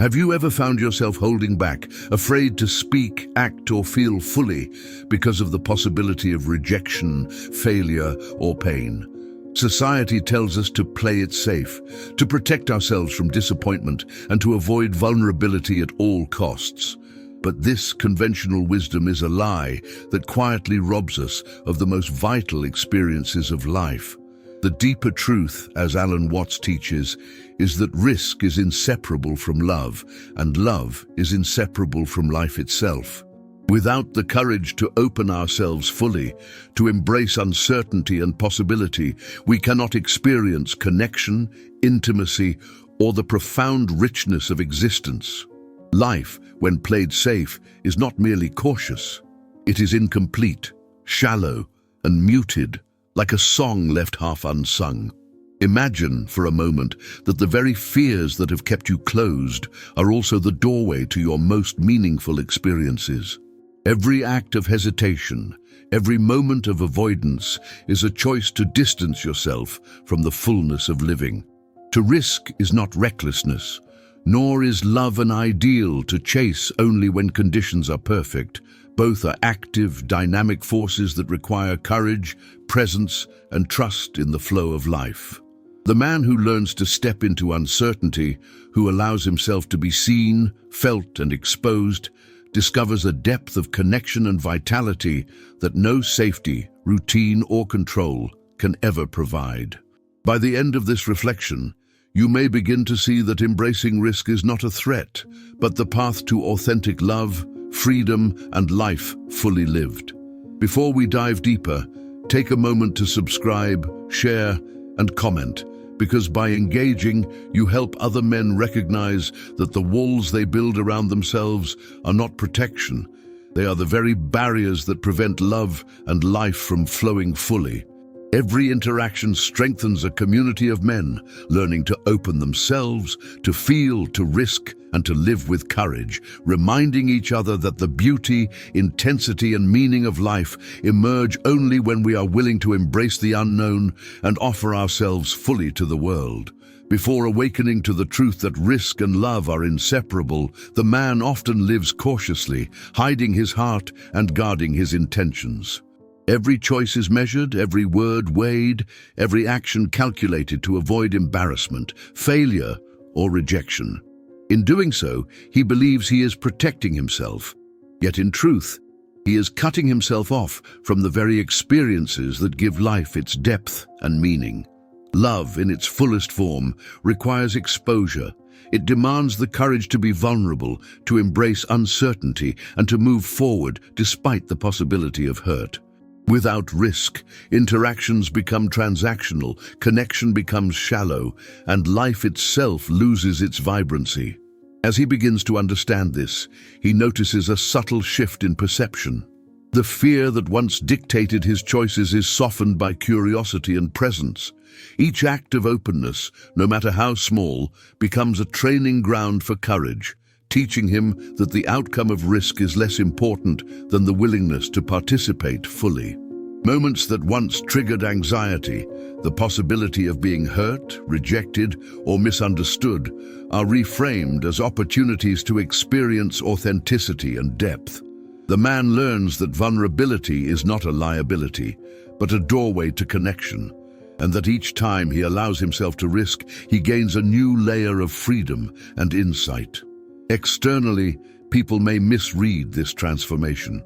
Have you ever found yourself holding back, afraid to speak, act, or feel fully because of the possibility of rejection, failure, or pain? Society tells us to play it safe, to protect ourselves from disappointment, and to avoid vulnerability at all costs. But this conventional wisdom is a lie that quietly robs us of the most vital experiences of life. The deeper truth, as Alan Watts teaches, is that risk is inseparable from love, and love is inseparable from life itself. Without the courage to open ourselves fully, to embrace uncertainty and possibility, we cannot experience connection, intimacy, or the profound richness of existence. Life, when played safe, is not merely cautious. It is incomplete, shallow, and muted, like a song left half unsung. Imagine for a moment that the very fears that have kept you closed are also the doorway to your most meaningful experiences. Every act of hesitation, every moment of avoidance is a choice to distance yourself from the fullness of living. To risk is not recklessness, nor is love an ideal to chase only when conditions are perfect. Both are active, dynamic forces that require courage, presence, and trust in the flow of life. The man who learns to step into uncertainty, who allows himself to be seen, felt, and exposed, discovers a depth of connection and vitality that no safety, routine, or control can ever provide. By the end of this reflection, you may begin to see that embracing risk is not a threat, but the path to authentic love, freedom, and life fully lived. Before we dive deeper, take a moment to subscribe, share, and comment, because by engaging, you help other men recognize that the walls they build around themselves are not protection. They are the very barriers that prevent love and life from flowing fully. Every interaction strengthens a community of men, learning to open themselves, to feel, to risk, and to live with courage, reminding each other that the beauty, intensity, and meaning of life emerge only when we are willing to embrace the unknown and offer ourselves fully to the world. Before awakening to the truth that risk and love are inseparable, the man often lives cautiously, hiding his heart and guarding his intentions. Every choice is measured, every word weighed, every action calculated to avoid embarrassment, failure, or rejection. In doing so, he believes he is protecting himself. Yet in truth, he is cutting himself off from the very experiences that give life its depth and meaning. Love, in its fullest form, requires exposure. It demands the courage to be vulnerable, to embrace uncertainty, and to move forward despite the possibility of hurt. Without risk, interactions become transactional, connection becomes shallow, and life itself loses its vibrancy. As he begins to understand this, he notices a subtle shift in perception. The fear that once dictated his choices is softened by curiosity and presence. Each act of openness, no matter how small, becomes a training ground for courage, teaching him that the outcome of risk is less important than the willingness to participate fully. Moments that once triggered anxiety, the possibility of being hurt, rejected, or misunderstood, are reframed as opportunities to experience authenticity and depth. The man learns that vulnerability is not a liability, but a doorway to connection, and that each time he allows himself to risk, he gains a new layer of freedom and insight. Externally, people may misread this transformation.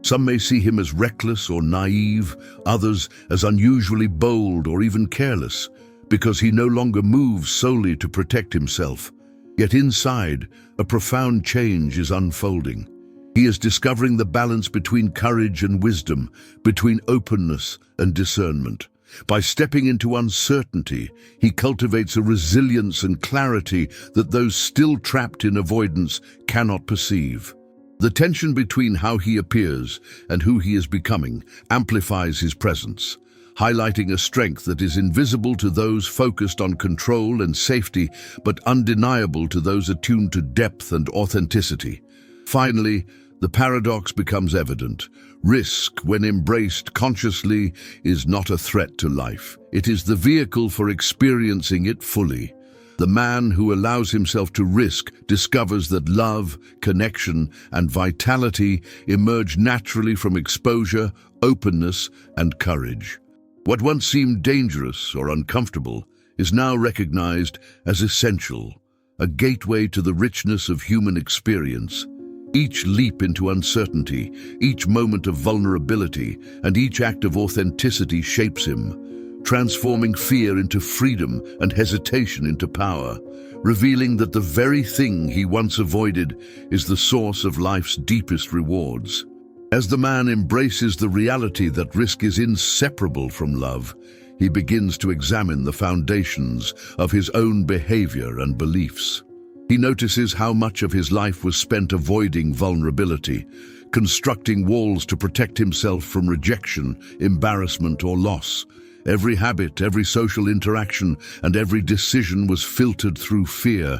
Some may see him as reckless or naive, others as unusually bold or even careless, because he no longer moves solely to protect himself. Yet inside, a profound change is unfolding. He is discovering the balance between courage and wisdom, between openness and discernment. By stepping into uncertainty, he cultivates a resilience and clarity that those still trapped in avoidance cannot perceive. The tension between how he appears and who he is becoming amplifies his presence, highlighting a strength that is invisible to those focused on control and safety, but undeniable to those attuned to depth and authenticity. Finally, the paradox becomes evident. Risk, when embraced consciously, is not a threat to life. It is the vehicle for experiencing it fully. The man who allows himself to risk discovers that love, connection, and vitality emerge naturally from exposure, openness, and courage. What once seemed dangerous or uncomfortable is now recognized as essential, a gateway to the richness of human experience. Each leap into uncertainty, each moment of vulnerability, and each act of authenticity shapes him, transforming fear into freedom and hesitation into power, revealing that the very thing he once avoided is the source of life's deepest rewards. As the man embraces the reality that risk is inseparable from love, he begins to examine the foundations of his own behavior and beliefs. He notices how much of his life was spent avoiding vulnerability, constructing walls to protect himself from rejection, embarrassment, or loss. Every habit, every social interaction, and every decision was filtered through fear,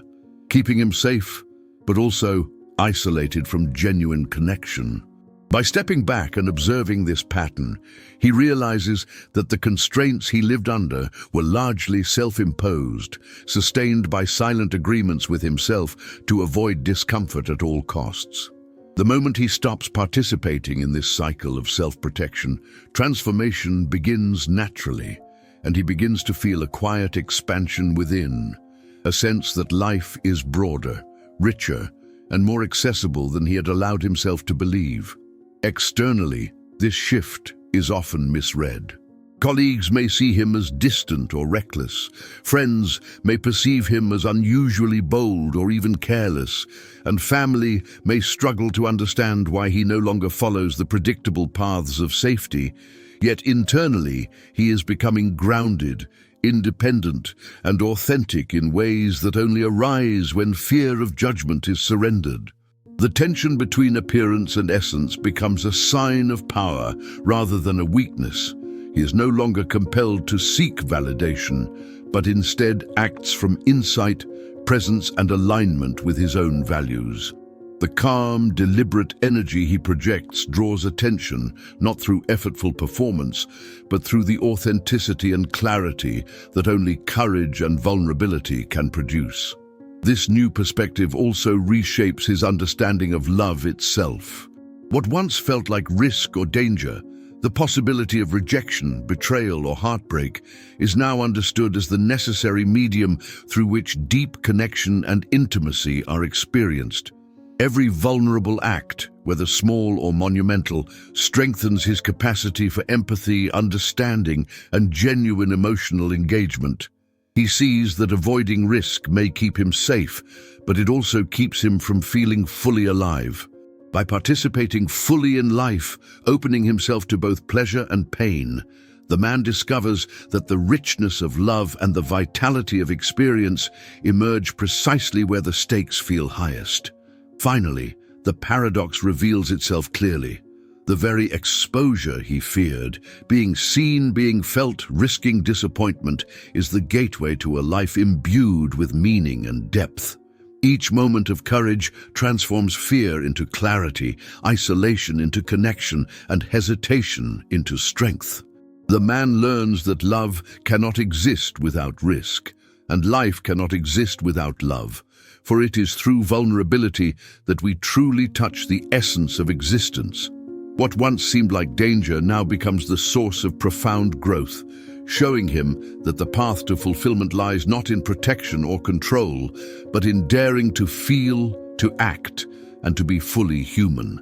keeping him safe, but also isolated from genuine connection. By stepping back and observing this pattern, he realizes that the constraints he lived under were largely self-imposed, sustained by silent agreements with himself to avoid discomfort at all costs. The moment he stops participating in this cycle of self-protection, transformation begins naturally, and he begins to feel a quiet expansion within, a sense that life is broader, richer, and more accessible than he had allowed himself to believe. Externally, this shift is often misread. Colleagues may see him as distant or reckless. Friends may perceive him as unusually bold or even careless, and family may struggle to understand why he no longer follows the predictable paths of safety. Yet internally, he is becoming grounded, independent, and authentic in ways that only arise when fear of judgment is surrendered. The tension between appearance and essence becomes a sign of power rather than a weakness. He is no longer compelled to seek validation, but instead acts from insight, presence, and alignment with his own values. The calm, deliberate energy he projects draws attention, not through effortful performance, but through the authenticity and clarity that only courage and vulnerability can produce. This new perspective also reshapes his understanding of love itself. What once felt like risk or danger, the possibility of rejection, betrayal, or heartbreak, is now understood as the necessary medium through which deep connection and intimacy are experienced. Every vulnerable act, whether small or monumental, strengthens his capacity for empathy, understanding, and genuine emotional engagement. He sees that avoiding risk may keep him safe, but it also keeps him from feeling fully alive. By participating fully in life, opening himself to both pleasure and pain, the man discovers that the richness of love and the vitality of experience emerge precisely where the stakes feel highest. Finally, the paradox reveals itself clearly. The very exposure he feared, being seen, being felt, risking disappointment, is the gateway to a life imbued with meaning and depth. Each moment of courage transforms fear into clarity, isolation into connection, and hesitation into strength. The man learns that love cannot exist without risk, and life cannot exist without love, for it is through vulnerability that we truly touch the essence of existence. What once seemed like danger now becomes the source of profound growth, showing him that the path to fulfillment lies not in protection or control, but in daring to feel, to act, and to be fully human.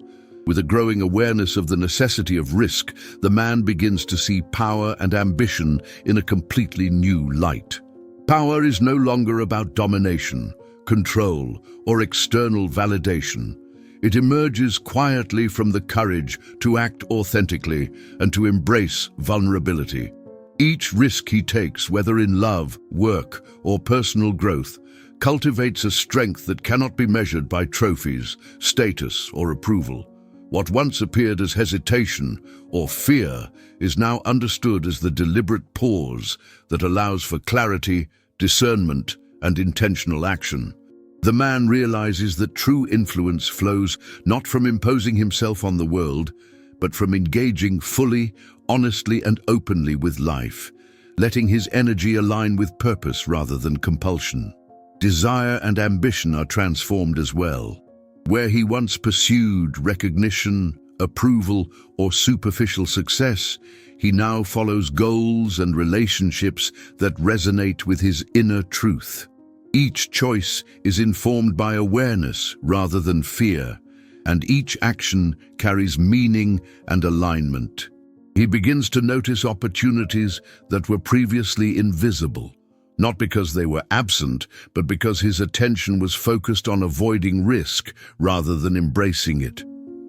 With a growing awareness of the necessity of risk, the man begins to see power and ambition in a completely new light. Power is no longer about domination, control, or external validation. It emerges quietly from the courage to act authentically and to embrace vulnerability. Each risk he takes, whether in love, work, or personal growth, cultivates a strength that cannot be measured by trophies, status, or approval. What once appeared as hesitation or fear is now understood as the deliberate pause that allows for clarity, discernment, and intentional action. The man realizes that true influence flows not from imposing himself on the world, but from engaging fully, honestly, and openly with life, letting his energy align with purpose rather than compulsion. Desire and ambition are transformed as well. Where he once pursued recognition, approval, or superficial success, he now follows goals and relationships that resonate with his inner truth. Each choice is informed by awareness rather than fear, and each action carries meaning and alignment. He begins to notice opportunities that were previously invisible, not because they were absent, but because his attention was focused on avoiding risk rather than embracing it.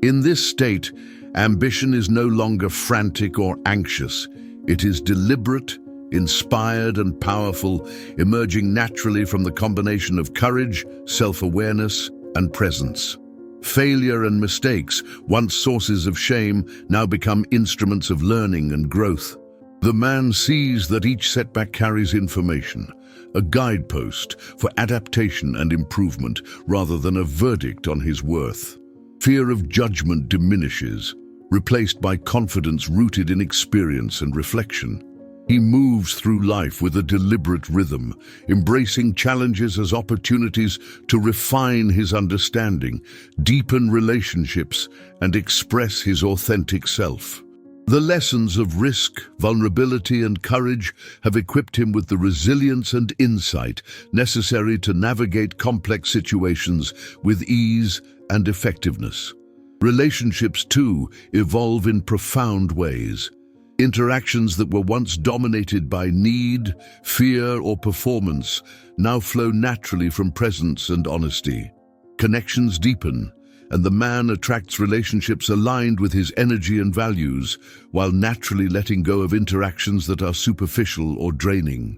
In this state, ambition is no longer frantic or anxious. It is deliberate, inspired, and powerful, emerging naturally from the combination of courage, self-awareness, and presence. Failure and mistakes, once sources of shame, now become instruments of learning and growth. The man sees that each setback carries information, a guidepost for adaptation and improvement, rather than a verdict on his worth. Fear of judgment diminishes, replaced by confidence rooted in experience and reflection. He moves through life with a deliberate rhythm, embracing challenges as opportunities to refine his understanding, deepen relationships, and express his authentic self. The lessons of risk, vulnerability, and courage have equipped him with the resilience and insight necessary to navigate complex situations with ease and effectiveness. Relationships, too, evolve in profound ways. Interactions that were once dominated by need, fear, or performance now flow naturally from presence and honesty. Connections deepen, and the man attracts relationships aligned with his energy and values, while naturally letting go of interactions that are superficial or draining.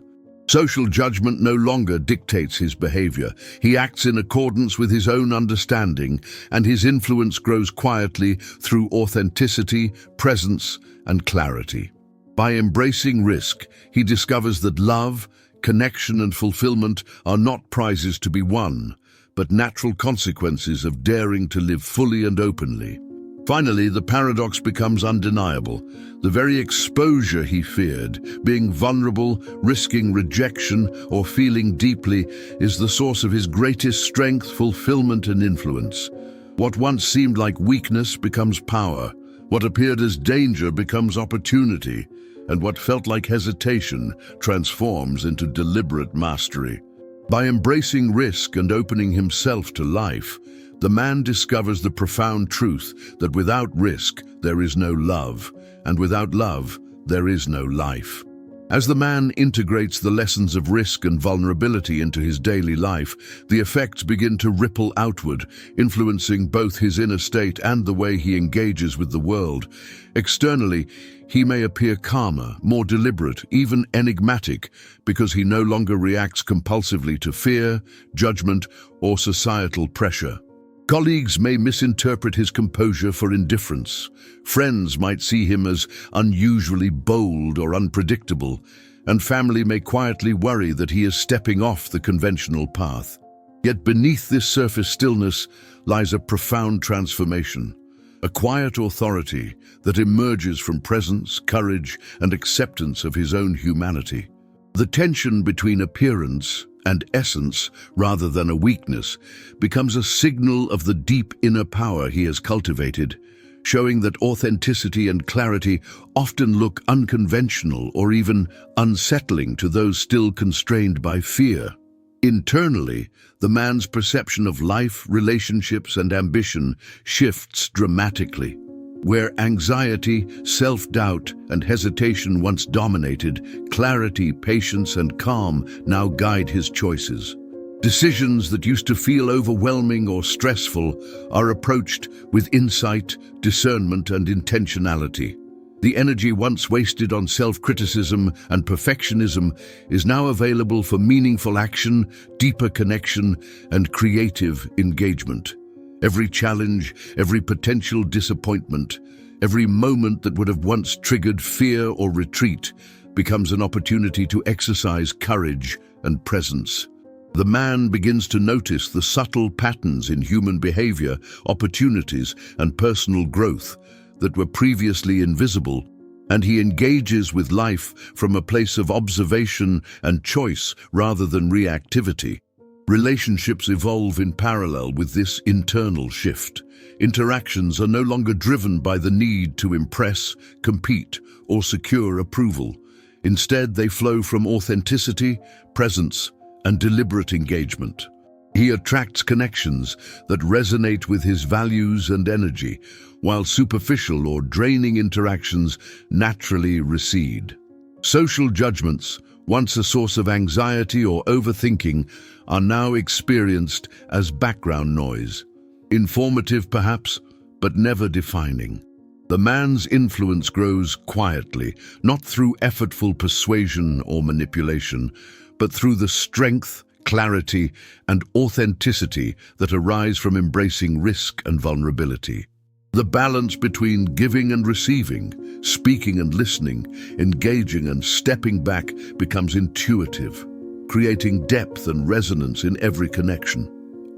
Social judgment no longer dictates his behavior. He acts in accordance with his own understanding, and his influence grows quietly through authenticity, presence, and clarity. By embracing risk, he discovers that love, connection, and fulfillment are not prizes to be won, but natural consequences of daring to live fully and openly. Finally, the paradox becomes undeniable. The very exposure he feared, being vulnerable, risking rejection, or feeling deeply, is the source of his greatest strength, fulfillment, and influence. What once seemed like weakness becomes power. What appeared as danger becomes opportunity, and what felt like hesitation transforms into deliberate mastery. By embracing risk and opening himself to life, the man discovers the profound truth that without risk there is no love, and without love there is no life. As the man integrates the lessons of risk and vulnerability into his daily life, the effects begin to ripple outward, influencing both his inner state and the way he engages with the world. Externally, he may appear calmer, more deliberate, even enigmatic, because he no longer reacts compulsively to fear, judgment, or societal pressure. Colleagues may misinterpret his composure for indifference. Friends might see him as unusually bold or unpredictable, and family may quietly worry that he is stepping off the conventional path. Yet beneath this surface stillness lies a profound transformation, a quiet authority that emerges from presence, courage, and acceptance of his own humanity. The tension between appearance and essence, rather than a weakness, becomes a signal of the deep inner power he has cultivated, showing that authenticity and clarity often look unconventional or even unsettling to those still constrained by fear. Internally, the man's perception of life, relationships, and ambition shifts dramatically. Where anxiety, self-doubt, and hesitation once dominated, clarity, patience, and calm now guide his choices. Decisions that used to feel overwhelming or stressful are approached with insight, discernment, and intentionality. The energy once wasted on self-criticism and perfectionism is now available for meaningful action, deeper connection, and creative engagement. Every challenge, every potential disappointment, every moment that would have once triggered fear or retreat becomes an opportunity to exercise courage and presence. The man begins to notice the subtle patterns in human behavior, opportunities, and personal growth that were previously invisible, and he engages with life from a place of observation and choice rather than reactivity. Relationships evolve in parallel with this internal shift. Interactions are no longer driven by the need to impress, compete, or secure approval. Instead, they flow from authenticity, presence, and deliberate engagement. He attracts connections that resonate with his values and energy, while superficial or draining interactions naturally recede. Social judgments, once a source of anxiety or overthinking, are now experienced as background noise. Informative perhaps, but never defining. The man's influence grows quietly, not through effortful persuasion or manipulation, but through the strength, clarity, and authenticity that arise from embracing risk and vulnerability. The balance between giving and receiving, speaking and listening, engaging and stepping back becomes intuitive, creating depth and resonance in every connection.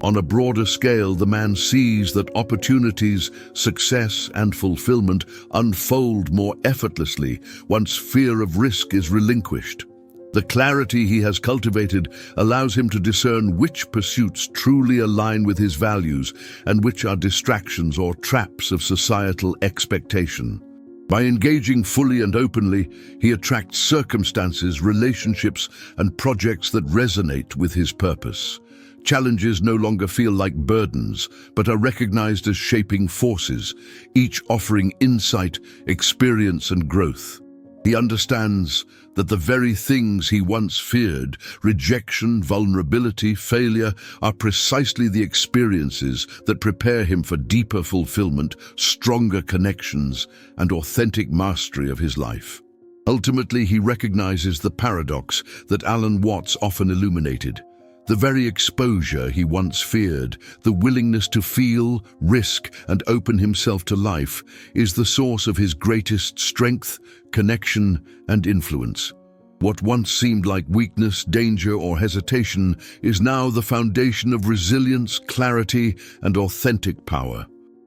On a broader scale, the man sees that opportunities, success, and fulfillment unfold more effortlessly once fear of risk is relinquished. The clarity he has cultivated allows him to discern which pursuits truly align with his values and which are distractions or traps of societal expectation. By engaging fully and openly, he attracts circumstances, relationships, and projects that resonate with his purpose. Challenges no longer feel like burdens, but are recognized as shaping forces, each offering insight, experience, and growth. He understands that the very things he once feared, rejection, vulnerability, failure, are precisely the experiences that prepare him for deeper fulfillment, stronger connections, and authentic mastery of his life. Ultimately, he recognizes the paradox that Alan Watts often illuminated. The very exposure he once feared, the willingness to feel, risk, and open himself to life, is the source of his greatest strength, connection, and influence. What once seemed like weakness, danger, or hesitation is now the foundation of resilience, clarity, and authentic power.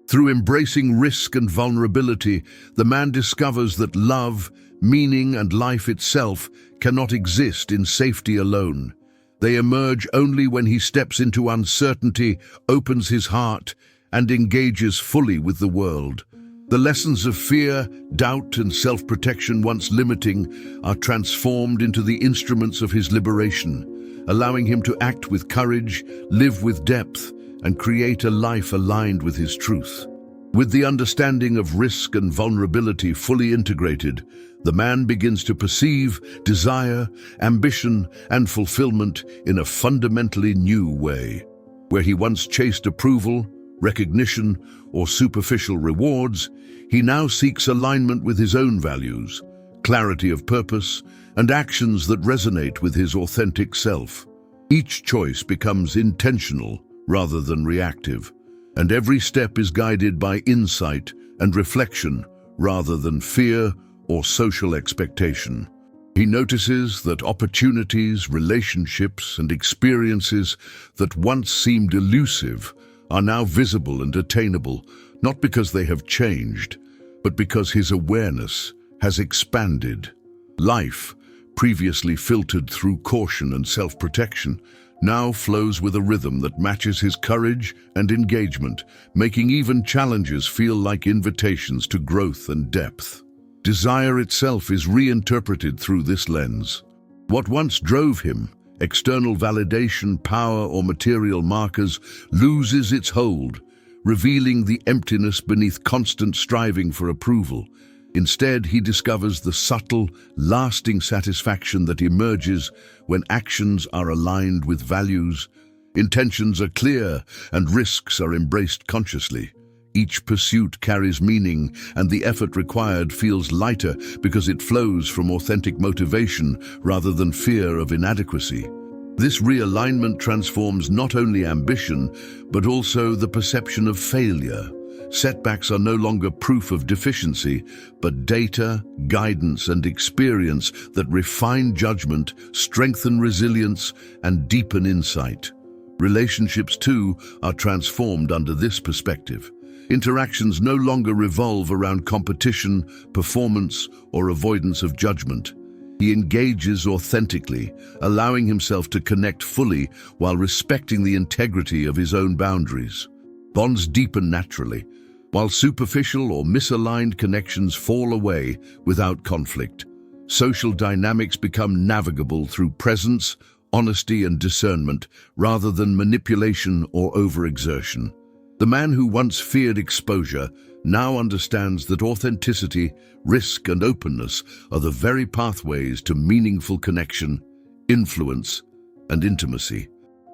Through embracing risk and vulnerability, the man discovers that love, meaning, and life itself cannot exist in safety alone. They emerge only when he steps into uncertainty, opens his heart, and engages fully with the world. The lessons of fear, doubt, and self-protection, once limiting, are transformed into the instruments of his liberation, allowing him to act with courage, live with depth, and create a life aligned with his truth. With the understanding of risk and vulnerability fully integrated, the man begins to perceive desire, ambition, and fulfillment in a fundamentally new way. Where he once chased approval, recognition, or superficial rewards, he now seeks alignment with his own values, clarity of purpose, and actions that resonate with his authentic self. Each choice becomes intentional rather than reactive, and every step is guided by insight and reflection rather than fear or social expectation. He notices that opportunities, relationships, and experiences that once seemed elusive are now visible and attainable, not because they have changed, but because his awareness has expanded. Life, previously filtered through caution and self-protection, now flows with a rhythm that matches his courage and engagement, making even challenges feel like invitations to growth and depth. Desire itself is reinterpreted through this lens. What once drove him, external validation, power, or material markers, loses its hold, revealing the emptiness beneath constant striving for approval. Instead, he discovers the subtle, lasting satisfaction that emerges when actions are aligned with values, intentions are clear, and risks are embraced consciously. Each pursuit carries meaning, and the effort required feels lighter because it flows from authentic motivation rather than fear of inadequacy. This realignment transforms not only ambition, but also the perception of failure. Setbacks are no longer proof of deficiency, but data, guidance, and experience that refine judgment, strengthen resilience, and deepen insight. Relationships, too, are transformed under this perspective. Interactions no longer revolve around competition, performance, or avoidance of judgment. He engages authentically, allowing himself to connect fully while respecting the integrity of his own boundaries. Bonds deepen naturally, while superficial or misaligned connections fall away without conflict. Social dynamics become navigable through presence, honesty, and discernment, rather than manipulation or overexertion. The man who once feared exposure now understands that authenticity, risk, and openness are the very pathways to meaningful connection, influence, and intimacy.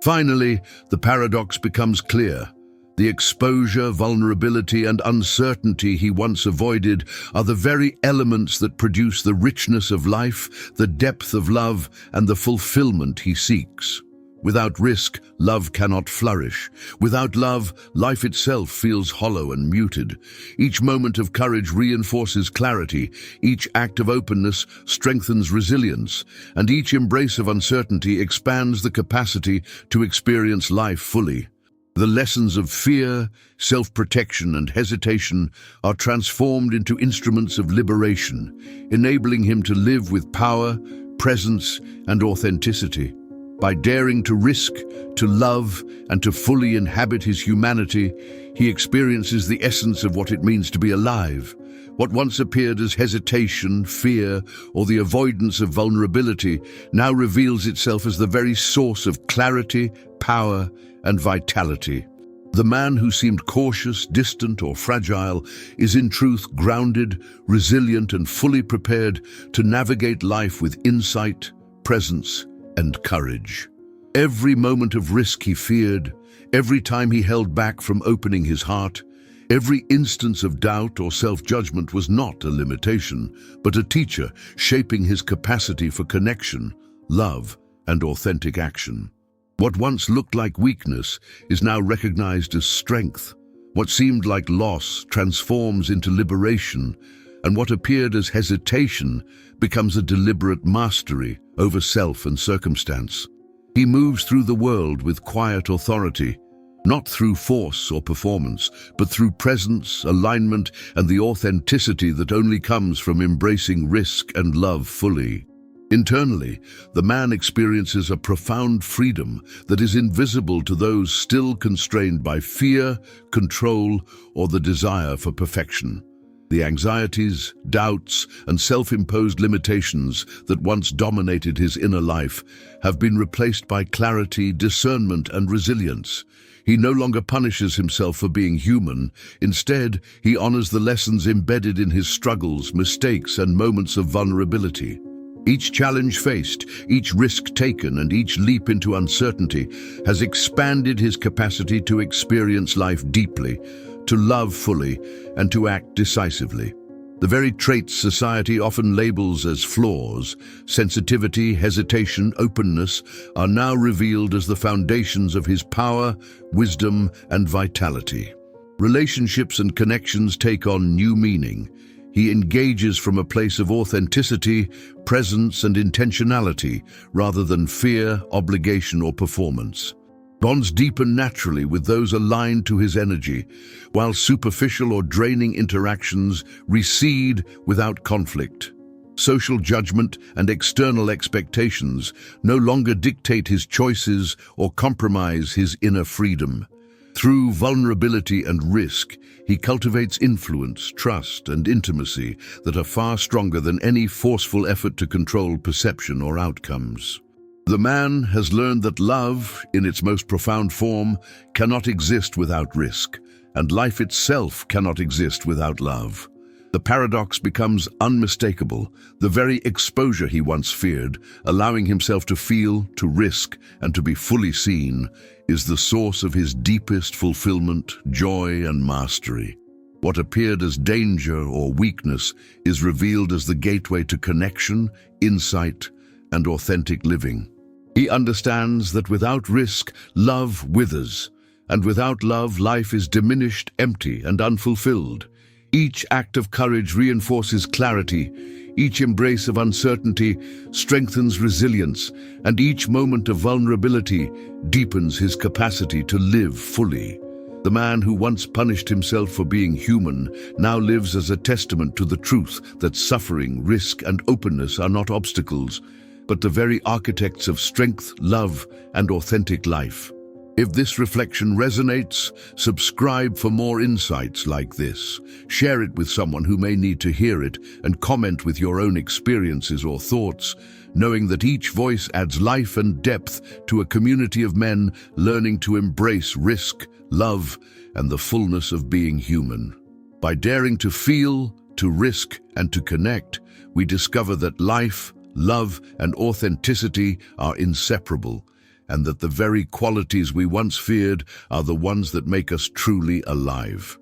Finally, the paradox becomes clear. The exposure, vulnerability, and uncertainty he once avoided are the very elements that produce the richness of life, the depth of love, and the fulfillment he seeks. Without risk, love cannot flourish. Without love, life itself feels hollow and muted. Each moment of courage reinforces clarity, each act of openness strengthens resilience, and each embrace of uncertainty expands the capacity to experience life fully. The lessons of fear, self-protection, and hesitation are transformed into instruments of liberation, enabling him to live with power, presence, and authenticity. By daring to risk, to love, and to fully inhabit his humanity, he experiences the essence of what it means to be alive. What once appeared as hesitation, fear, or the avoidance of vulnerability now reveals itself as the very source of clarity, power, and vitality. The man who seemed cautious, distant, or fragile is in truth grounded, resilient, and fully prepared to navigate life with insight, presence, and courage. Every moment of risk he feared, every time he held back from opening his heart, every instance of doubt or self-judgment was not a limitation, but a teacher shaping his capacity for connection, love, and authentic action. What once looked like weakness is now recognized as strength. What seemed like loss transforms into liberation, and what appeared as hesitation becomes a deliberate mastery over self and circumstance. He moves through the world with quiet authority, not through force or performance, but through presence, alignment, and the authenticity that only comes from embracing risk and love fully. Internally, the man experiences a profound freedom that is invisible to those still constrained by fear, control, or the desire for perfection. The anxieties, doubts, and self-imposed limitations that once dominated his inner life have been replaced by clarity, discernment, and resilience. He no longer punishes himself for being human. Instead, he honors the lessons embedded in his struggles, mistakes, and moments of vulnerability. Each challenge faced, each risk taken, and each leap into uncertainty has expanded his capacity to experience life deeply, to love fully, and to act decisively. The very traits society often labels as flaws, sensitivity, hesitation, openness, are now revealed as the foundations of his power, wisdom, and vitality. Relationships and connections take on new meaning. He engages from a place of authenticity, presence, and intentionality, rather than fear, obligation, or performance. Bonds deepen naturally with those aligned to his energy, while superficial or draining interactions recede without conflict. Social judgment and external expectations no longer dictate his choices or compromise his inner freedom. Through vulnerability and risk, he cultivates influence, trust, and intimacy that are far stronger than any forceful effort to control perception or outcomes. The man has learned that love, in its most profound form, cannot exist without risk, and life itself cannot exist without love. The paradox becomes unmistakable, the very exposure he once feared, allowing himself to feel, to risk, and to be fully seen, is the source of his deepest fulfillment, joy, and mastery. What appeared as danger or weakness is revealed as the gateway to connection, insight, and authentic living. He understands that without risk, love withers, and without love, life is diminished, empty, and unfulfilled. Each act of courage reinforces clarity, each embrace of uncertainty strengthens resilience, and each moment of vulnerability deepens his capacity to live fully. The man who once punished himself for being human now lives as a testament to the truth that suffering, risk, and openness are not obstacles, but the very architects of strength, love, and authentic life. If this reflection resonates, subscribe for more insights like this. Share it with someone who may need to hear it, and comment with your own experiences or thoughts, knowing that each voice adds life and depth to a community of men learning to embrace risk, love, and the fullness of being human. By daring to feel, to risk, and to connect, we discover that life, love, and authenticity are inseparable, and that the very qualities we once feared are the ones that make us truly alive.